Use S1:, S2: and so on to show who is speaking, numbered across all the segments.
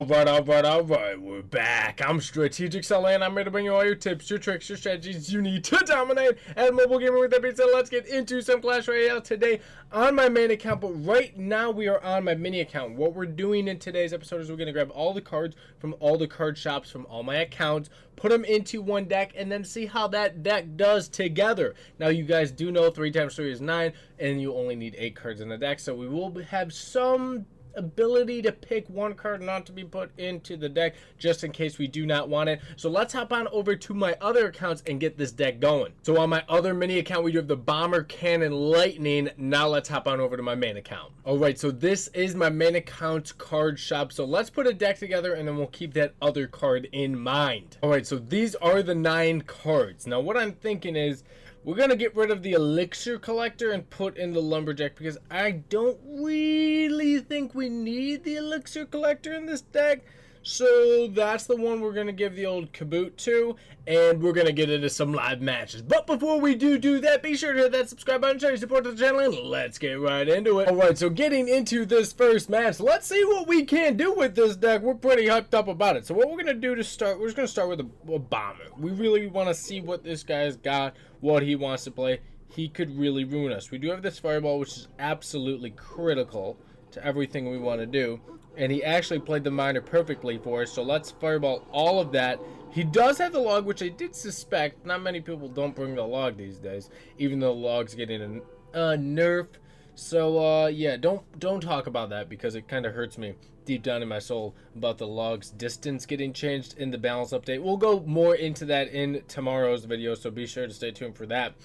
S1: Alright, we're back. I'm Strategic Seller, and I'm here to bring you all your tips, your tricks, your strategies you need to dominate at mobile gaming. With that being said, let's get into some Clash Royale today on my main account, but right now we are on my mini account. What we're doing in today's episode is we're going to grab all the cards from all the card shops from all my accounts, put them into one deck, and then see how that deck does together. Now, you guys do know 3 times 3 is 9, and you only need 8 cards in the deck, so we will have some ability to pick one card not to be put into the deck just in case we do not want it. So let's hop on over to my other accounts and get this deck going. So on my other mini account we do have the Bomber, Cannon, Lightning. Now let's hop on over to my main account. Alright, so this is my main account's card shop. So let's put a deck together and then we'll keep that other card in mind. Alright, so these are the 9 cards. Now what I'm thinking is we're going to get rid of the Elixir Collector and put in the Lumberjack because I don't really think we need the Elixir Collector in this deck. So that's the one we're going to give the old Kaboot to, and we're going to get into some live matches. But before we do that, be sure to hit that subscribe button, show your support to the channel, and let's get right into it. Alright, so getting into this first match, let's see what we can do with this deck. We're pretty hyped up about it. So what we're going to do to start, we're just going to start with a Bomber. We really want to see what this guy's got, what he wants to play. He could really ruin us. We do have this Fireball, which is absolutely critical to everything we want to do. And he actually played the Miner perfectly for us, so let's Fireball all of that. He does have the log, which I did suspect. Not many people don't bring the log these days, even though the log's getting a nerf. So yeah, don't talk about that because it kind of hurts me deep down in my soul about the log's distance getting changed in the balance update. We'll go more into that in tomorrow's video, so be sure to stay tuned for that.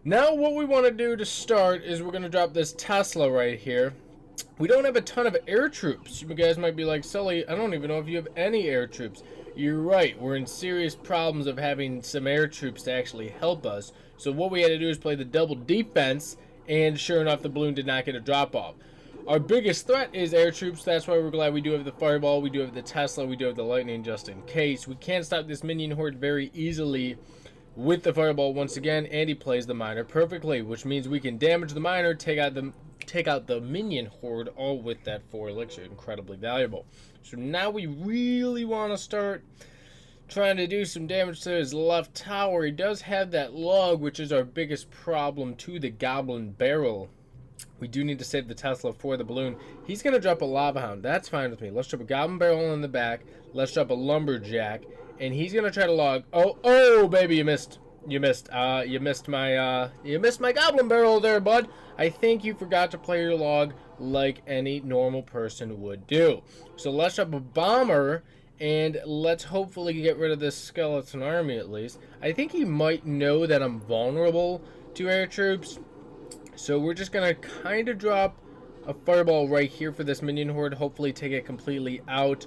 S1: Now what we want to do to start is we're going to drop this Tesla right here. We don't have a ton of air troops. You guys might be like, Sully, I don't even know if you have any air troops. You're right. We're in serious problems of having some air troops to actually help us. So what we had to do is play the double defense, and sure enough, the balloon did not get a drop off. Our biggest threat is air troops. That's why we're glad we do have the Fireball, we do have the Tesla, we do have the Lightning just in case. We can't stop this minion horde very easily with the Fireball once again, and he plays the Miner perfectly, which means we can damage the Miner, take out the minion horde, all with that 4 elixir. Incredibly valuable. So now we really want to start trying to do some damage to his left tower. He does have that log, which is our biggest problem to the Goblin Barrel. We do need to save the Tesla for the balloon. He's going to drop a Lava Hound. That's fine with me. Let's drop a Goblin Barrel in the back. Let's drop a Lumberjack. And he's going to try to log. Oh, baby, you missed. You missed my Goblin Barrel there, bud. I think you forgot to play your log like any normal person would do. So let's drop a Bomber, and let's hopefully get rid of this skeleton army at least. I think he might know that I'm vulnerable to air troops. So we're just going to kind of drop a Fireball right here for this minion horde. Hopefully take it completely out.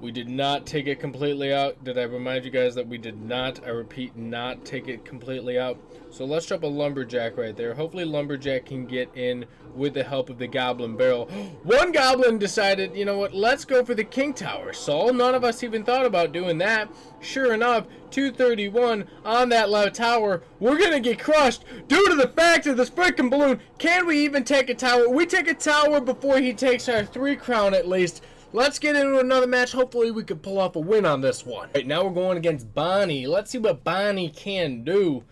S1: We did not take it completely out. Did I remind you guys that we did not? I repeat, not take it completely out. So let's drop a Lumberjack right there. Hopefully Lumberjack can get in with the help of the Goblin Barrel. One Goblin decided, you know what, let's go for the King Tower. Saul, none of us even thought about doing that. Sure enough, 231 on that left tower. We're going to get crushed due to the fact of this freaking balloon. Can we even take a tower? We take a tower before he takes our 3 crown at least. Let's get into another match. Hopefully we can pull off a win on this one. Right now we're going against Bonnie. Let's see what Bonnie can do.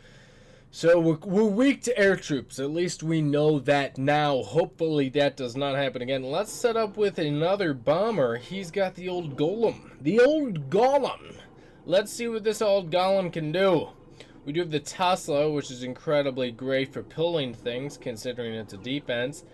S1: So we're weak to air troops. At least we know that now. Hopefully that does not happen again. Let's set up with another Bomber. He's got the old Golem. The old Golem. Let's see what this old Golem can do. We do have the Tesla, which is incredibly great for pulling things, considering it's a defense.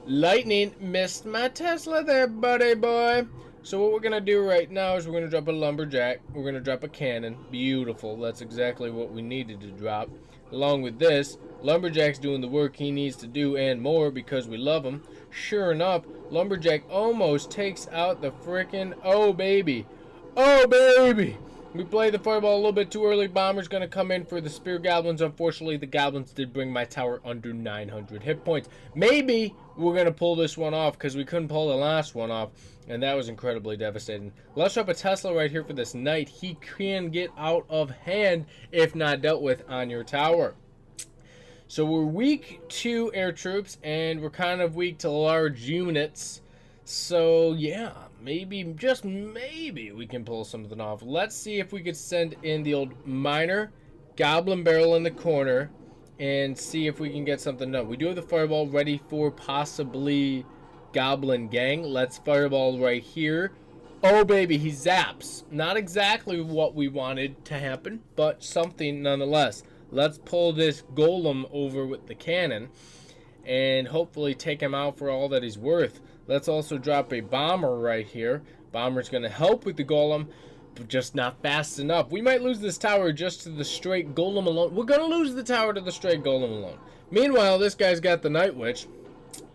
S1: Lightning missed my Tesla there, buddy boy. So what we're going to do right now is we're going to drop a Lumberjack. We're going to drop a Cannon. Beautiful. That's exactly what we needed to drop. Along with this, Lumberjack's doing the work he needs to do and more because we love him. Sure enough, Lumberjack almost takes out the frickin' oh baby. Oh baby. We played the Fireball a little bit too early. Bomber's going to come in for the Spear Goblins. Unfortunately, the Goblins did bring my tower under 900 hit points. Maybe we're going to pull this one off because we couldn't pull the last one off, and that was incredibly devastating. Let's drop a Tesla right here for this Knight. He can get out of hand if not dealt with on your tower. So we're weak to air troops, and we're kind of weak to large units. So, yeah, maybe, just maybe, we can pull something off. Let's see if we could send in the old miner, goblin barrel in the corner, and see if we can get something done. We do have the fireball ready for possibly goblin gang. Let's fireball right here. Oh, baby, he zaps. Not exactly what we wanted to happen, but something nonetheless. Let's pull this golem over with the cannon and hopefully take him out for all that he's worth. Let's also drop a bomber right here. Bomber's going to help with the golem, but just not fast enough. We might lose this tower just to the straight golem alone. We're going to lose the tower to the straight golem alone. Meanwhile, this guy's got the Night Witch.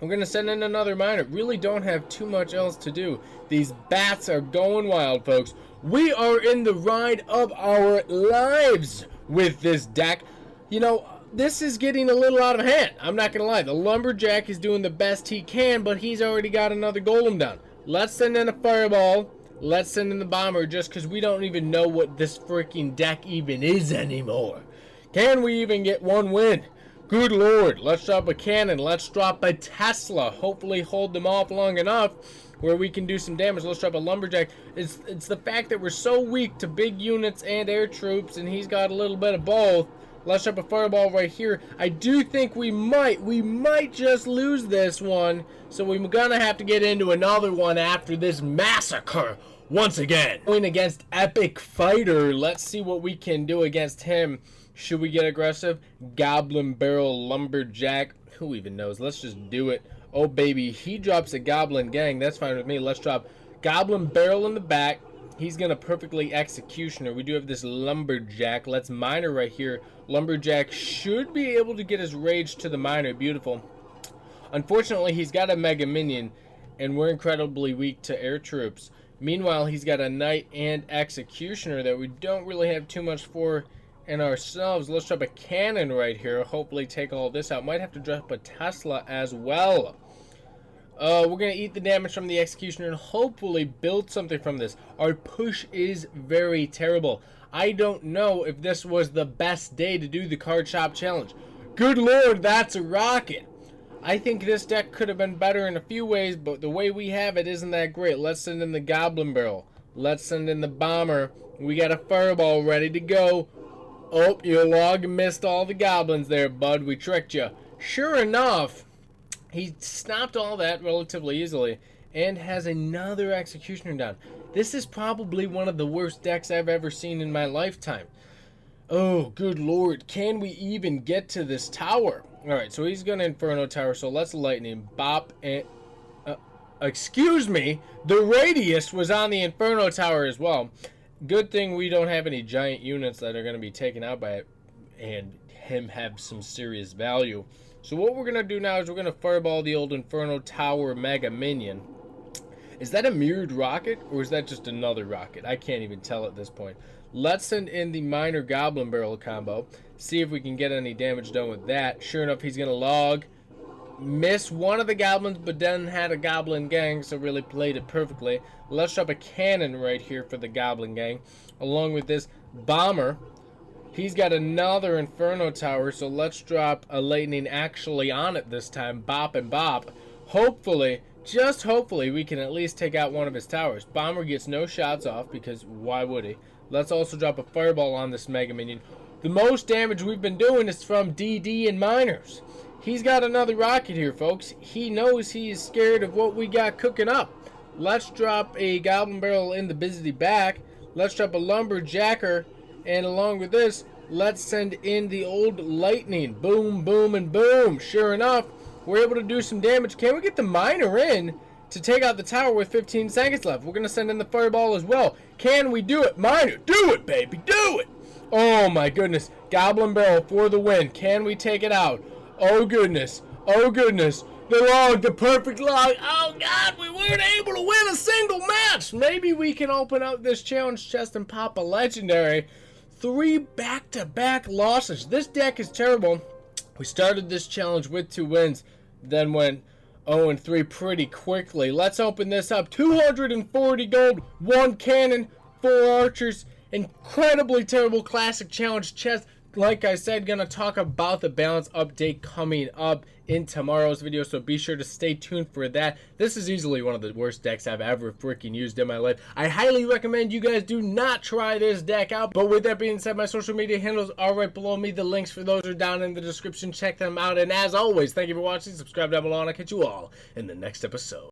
S1: We're going to send in another miner. Really don't have too much else to do. These bats are going wild, folks. We are in the ride of our lives with this deck. You know, this is getting a little out of hand. I'm not going to lie. The Lumberjack is doing the best he can, but he's already got another golem down. Let's send in a fireball. Let's send in the bomber just because we don't even know what this freaking deck even is anymore. Can we even get one win? Good Lord. Let's drop a cannon. Let's drop a Tesla. Hopefully hold them off long enough where we can do some damage. Let's drop a Lumberjack. It's the fact that we're so weak to big units and air troops, and he's got a little bit of both. Let's drop a fireball right here. I do think we might just lose this one. So we're gonna have to get into another one after this massacre once again. Going against Epic Fighter. Let's see what we can do against him. Should we get aggressive? Goblin Barrel Lumberjack. Who even knows? Let's just do it. Oh, baby. He drops a Goblin Gang. That's fine with me. Let's drop Goblin Barrel in the back. He's going to perfectly Executioner. We do have this Lumberjack. Let's Miner right here. Lumberjack should be able to get his Rage to the Miner. Beautiful. Unfortunately, he's got a Mega Minion, and we're incredibly weak to air troops. Meanwhile, he's got a Knight and Executioner that we don't really have too much for in ourselves. Let's drop a cannon right here. Hopefully take all this out. Might have to drop a Tesla as well. We're going to eat the damage from the Executioner and hopefully build something from this. Our push is very terrible. I don't know if this was the best day to do the card shop challenge. Good Lord, that's a rocket. I think this deck could have been better in a few ways, but the way we have it isn't that great. Let's send in the Goblin Barrel. Let's send in the Bomber. We got a Fireball ready to go. Oh, your log missed all the goblins there, bud. We tricked you. Sure enough, he stopped all that relatively easily and has another Executioner down. This is probably one of the worst decks I've ever seen in my lifetime. Oh, good Lord. Can we even get to this tower? Alright, so he's going to Inferno Tower, so let's Lightning. Bop and... excuse me. The Radius was on the Inferno Tower as well. Good thing we don't have any giant units that are going to be taken out by it and him have some serious value. So what we're going to do now is we're going to Fireball the old Inferno Tower Mega Minion. Is that a mirrored rocket or is that just another rocket? I can't even tell at this point. Let's send in the Miner Goblin Barrel combo. See if we can get any damage done with that. Sure enough, he's going to log. Miss one of the goblins, but then had a Goblin Gang, so really played it perfectly. Let's drop a cannon right here for the Goblin Gang. Along with this Bomber. He's got another Inferno Tower, so let's drop a Lightning actually on it this time. Bop and bop. Hopefully, just hopefully, we can at least take out one of his towers. Bomber gets no shots off, because why would he? Let's also drop a Fireball on this Mega Minion. The most damage we've been doing is from DD and Miners. He's got another rocket here, folks. He knows he is scared of what we got cooking up. Let's drop a Goblin Barrel in the busy back. Let's drop a Lumberjacker. And along with this, let's send in the old Lightning. Boom, boom, and boom. Sure enough, we're able to do some damage. Can we get the Miner in to take out the tower with 15 seconds left? We're going to send in the Fireball as well. Can we do it? Miner, do it, baby. Do it. Oh, my goodness. Goblin Barrel for the win. Can we take it out? Oh, goodness. Oh, goodness. The log, the perfect log. Oh, God, we weren't able to win a single match. Maybe we can open up this challenge chest and pop a legendary. 3 back-to-back losses. This deck is terrible. We started this challenge with 2 wins, then went 0-3 pretty quickly. Let's open this up. 240 gold, 1 cannon, 4 archers, incredibly terrible classic challenge chest. like I said, gonna talk about the balance update coming up in tomorrow's video, so be sure to stay tuned for that. This is easily one of the worst decks I've ever freaking used in my life. I highly recommend you guys do not try this deck out. But with that being said, my social media handles are right below me. The links for those are down in the description. Check them out. And as always, thank you for watching. Subscribe down below, and I'll catch you all in the next episode.